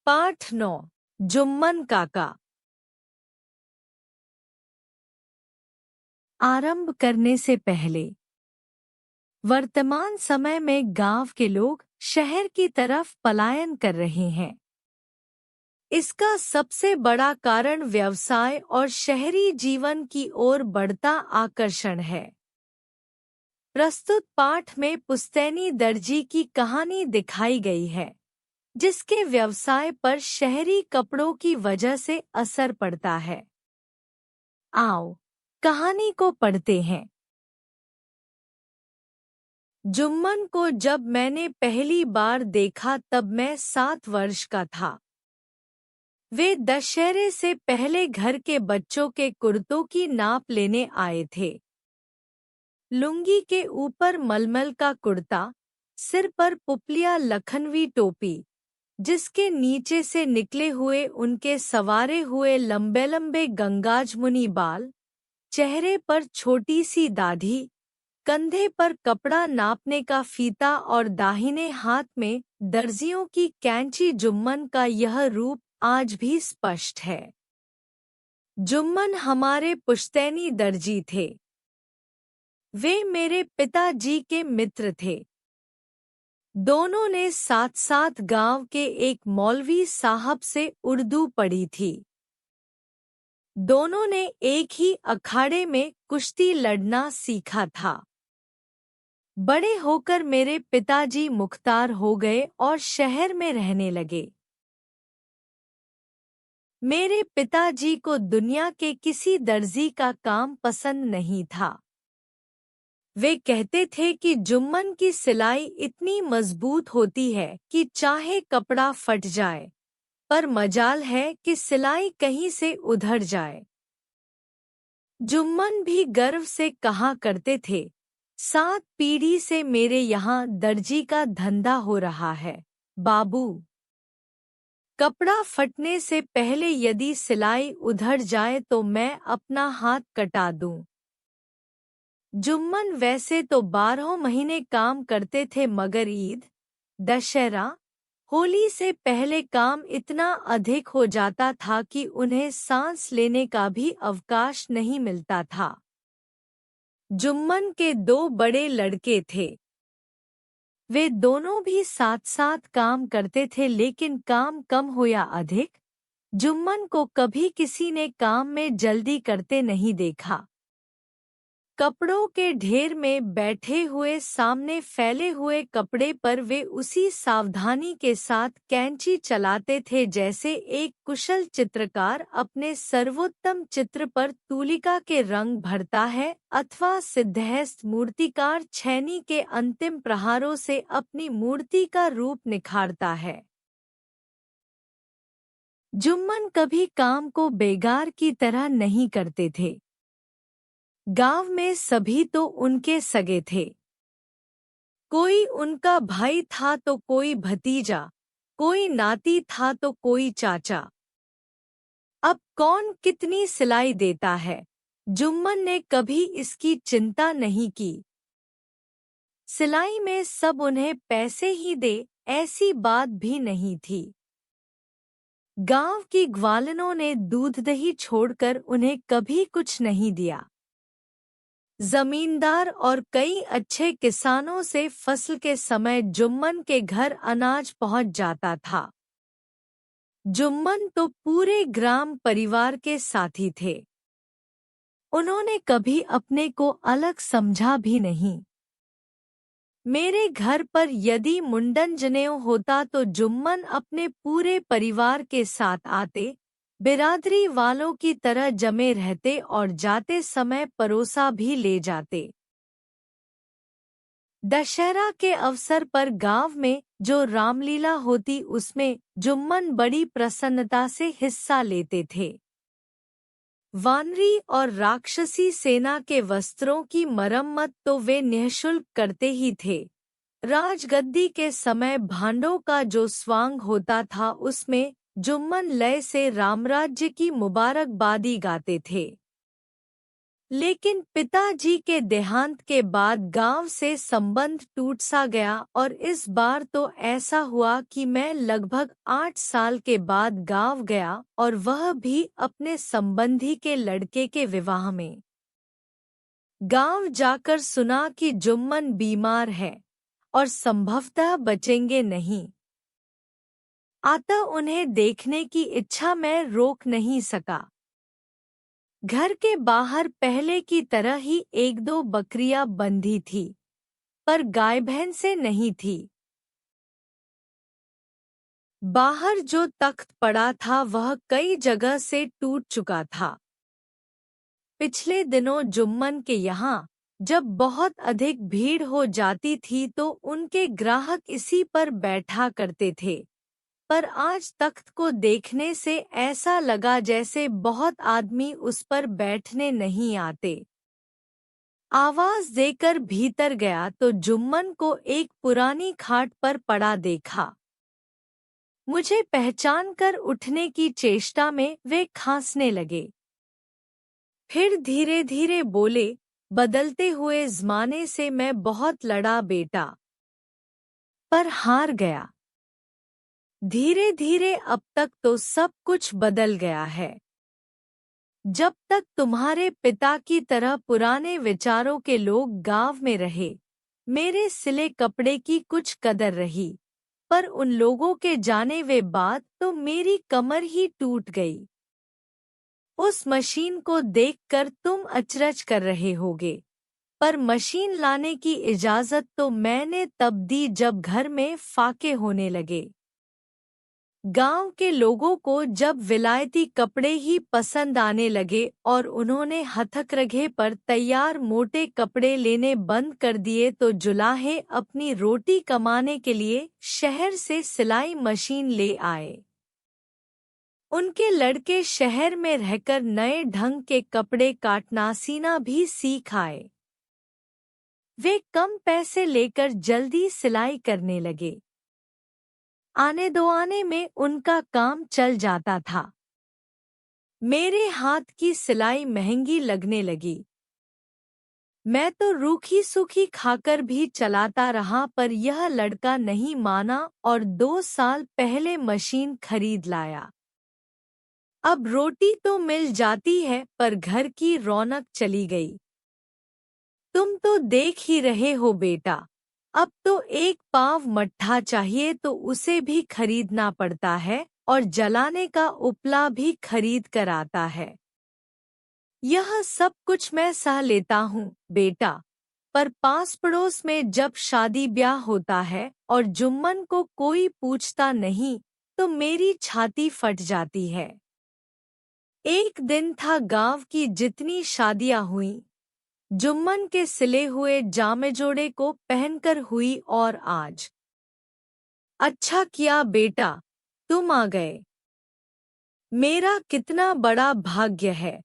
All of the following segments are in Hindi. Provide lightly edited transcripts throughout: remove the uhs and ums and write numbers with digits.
पाठ 9 जुम्मन काका। आरंभ करने से पहले वर्तमान समय में गांव के लोग शहर की तरफ पलायन कर रहे हैं। इसका सबसे बड़ा कारण व्यवसाय और शहरी जीवन की ओर बढ़ता आकर्षण है। प्रस्तुत पाठ में पुश्तैनी दर्जी की कहानी दिखाई गई है, जिसके व्यवसाय पर शहरी कपड़ों की वजह से असर पड़ता है। आओ कहानी को पढ़ते हैं। जुम्मन को जब मैंने पहली बार देखा तब मैं 7 वर्ष का था। वे दशहरे से पहले घर के बच्चों के कुर्तों की नाप लेने आए थे। लुंगी के ऊपर मलमल का कुर्ता, सिर पर पुपलिया लखनवी टोपी, जिसके नीचे से निकले हुए उनके सवारे हुए लंबे लंबे गंगाजमुनी बाल, चेहरे पर छोटी सी दाढ़ी, कंधे पर कपड़ा नापने का फीता और दाहिने हाथ में दर्जियों की कैंची। जुम्मन का यह रूप आज भी स्पष्ट है। जुम्मन हमारे पुश्तैनी दर्जी थे। वे मेरे पिताजी के मित्र थे। दोनों ने साथ साथ गांव के एक मौलवी साहब से उर्दू पढ़ी थी। दोनों ने एक ही अखाड़े में कुश्ती लड़ना सीखा था। बड़े होकर मेरे पिताजी मुख्तार हो गए और शहर में रहने लगे। मेरे पिताजी को दुनिया के किसी दर्जी का काम पसंद नहीं था। वे कहते थे कि जुम्मन की सिलाई इतनी मजबूत होती है कि चाहे कपड़ा फट जाए, पर मजाल है कि सिलाई कहीं से उधड़ जाए। जुम्मन भी गर्व से कहा करते थे, 7 पीढ़ी से मेरे यहाँ दर्जी का धंधा हो रहा है बाबू। कपड़ा फटने से पहले यदि सिलाई उधड़ जाए तो मैं अपना हाथ कटा दूं। जुम्मन वैसे तो 12 महीने काम करते थे, मगर ईद, दशहरा, होली से पहले काम इतना अधिक हो जाता था कि उन्हें सांस लेने का भी अवकाश नहीं मिलता था। जुम्मन के 2 बड़े लड़के थे। वे दोनों भी साथ साथ काम करते थे, लेकिन काम कम हो या अधिक, जुम्मन को कभी किसी ने काम में जल्दी करते नहीं देखा। कपड़ों के ढेर में बैठे हुए सामने फैले हुए कपड़े पर वे उसी सावधानी के साथ कैंची चलाते थे जैसे एक कुशल चित्रकार अपने सर्वोत्तम चित्र पर तूलिका के रंग भरता है अथवा सिद्धहस्त मूर्तिकार छैनी के अंतिम प्रहारों से अपनी मूर्ति का रूप निखारता है। जुम्मन कभी काम को बेगार की तरह नहीं करते थे। गांव में सभी तो उनके सगे थे। कोई उनका भाई था तो कोई भतीजा, कोई नाती था तो कोई चाचा। अब कौन कितनी सिलाई देता है, जुम्मन ने कभी इसकी चिंता नहीं की। सिलाई में सब उन्हें पैसे ही दे, ऐसी बात भी नहीं थी। गांव की ग्वालनों ने दूध दही छोड़कर उन्हें कभी कुछ नहीं दिया। जमींदार और कई अच्छे किसानों से फसल के समय जुम्मन के घर अनाज पहुंच जाता था। जुम्मन तो पूरे ग्राम परिवार के साथी थे। उन्होंने कभी अपने को अलग समझा भी नहीं। मेरे घर पर यदि मुंडन जनेऊ होता तो जुम्मन अपने पूरे परिवार के साथ आते, बिरादरी वालों की तरह जमे रहते और जाते समय परोसा भी ले जाते। दशहरा के अवसर पर गांव में जो रामलीला होती उसमें जुम्मन बड़ी प्रसन्नता से हिस्सा लेते थे। वानरी और राक्षसी सेना के वस्त्रों की मरम्मत तो वे निःशुल्क करते ही थे। राजगद्दी के समय भांडों का जो स्वांग होता था उसमें जुम्मन लय से रामराज्य की मुबारकबादी गाते थे। लेकिन पिताजी के देहांत के बाद गांव से संबंध टूट सा गया और इस बार तो ऐसा हुआ कि मैं लगभग 8 साल के बाद गांव गया और वह भी अपने संबंधी के लड़के के विवाह में। गांव जाकर सुना कि जुम्मन बीमार है और संभवतः बचेंगे नहीं। अतः उन्हें देखने की इच्छा मैं रोक नहीं सका। घर के बाहर पहले की तरह ही 1-2 बकरियां बंधी थी, पर गाय भैंस से नहीं थी। बाहर जो तख्त पड़ा था वह कई जगह से टूट चुका था। पिछले दिनों जुम्मन के यहाँ जब बहुत अधिक भीड़ हो जाती थी तो उनके ग्राहक इसी पर बैठा करते थे, पर आज तख्त को देखने से ऐसा लगा जैसे बहुत आदमी उस पर बैठने नहीं आते। आवाज देकर भीतर गया तो जुम्मन को एक पुरानी खाट पर पड़ा देखा। मुझे पहचान कर उठने की चेष्टा में वे खांसने लगे। फिर धीरे धीरे बोले, बदलते हुए ज़माने से मैं बहुत लड़ा बेटा, पर हार गया। धीरे धीरे अब तक तो सब कुछ बदल गया है। जब तक तुम्हारे पिता की तरह पुराने विचारों के लोग गांव में रहे, मेरे सिले कपड़े की कुछ कदर रही, पर उन लोगों के जाने वे बाद तो मेरी कमर ही टूट गई। उस मशीन को देखकर तुम अचरज कर रहे होगे, पर मशीन लाने की इजाजत तो मैंने तब दी जब घर में फाके होने लगे। गांव के लोगों को जब विलायती कपड़े ही पसंद आने लगे और उन्होंने हथकरघे पर तैयार मोटे कपड़े लेने बंद कर दिए तो जुलाहे अपनी रोटी कमाने के लिए शहर से सिलाई मशीन ले आए। उनके लड़के शहर में रहकर नए ढंग के कपड़े काटना सीना भी सीख आए। वे कम पैसे लेकर जल्दी सिलाई करने लगे। आने दो आने में उनका काम चल जाता था। मेरे हाथ की सिलाई महंगी लगने लगी। मैं तो रूखी सूखी खाकर भी चलाता रहा, पर यह लड़का नहीं माना और 2 साल पहले मशीन खरीद लाया। अब रोटी तो मिल जाती है पर घर की रौनक चली गई। तुम तो देख ही रहे हो बेटा, अब तो एक पाव मट्ठा चाहिए तो उसे भी खरीदना पड़ता है और जलाने का उपला भी खरीद कर आता है। यह सब कुछ मैं सह लेता हूँ बेटा, पर पास पड़ोस में जब शादी ब्याह होता है और जुम्मन को कोई पूछता नहीं तो मेरी छाती फट जाती है। एक दिन था गांव की जितनी शादियां हुईं, जुम्मन के सिले हुए जामे जोड़े को पहनकर हुई और आज। अच्छा किया बेटा, तुम आ गए। मेरा कितना बड़ा भाग्य है।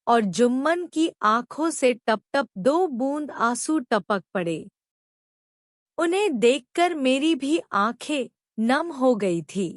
और जुम्मन की आंखों से टप टप 2 बूंद आंसू टपक पड़े। उन्हें देखकर मेरी भी आंखें नम हो गई थी।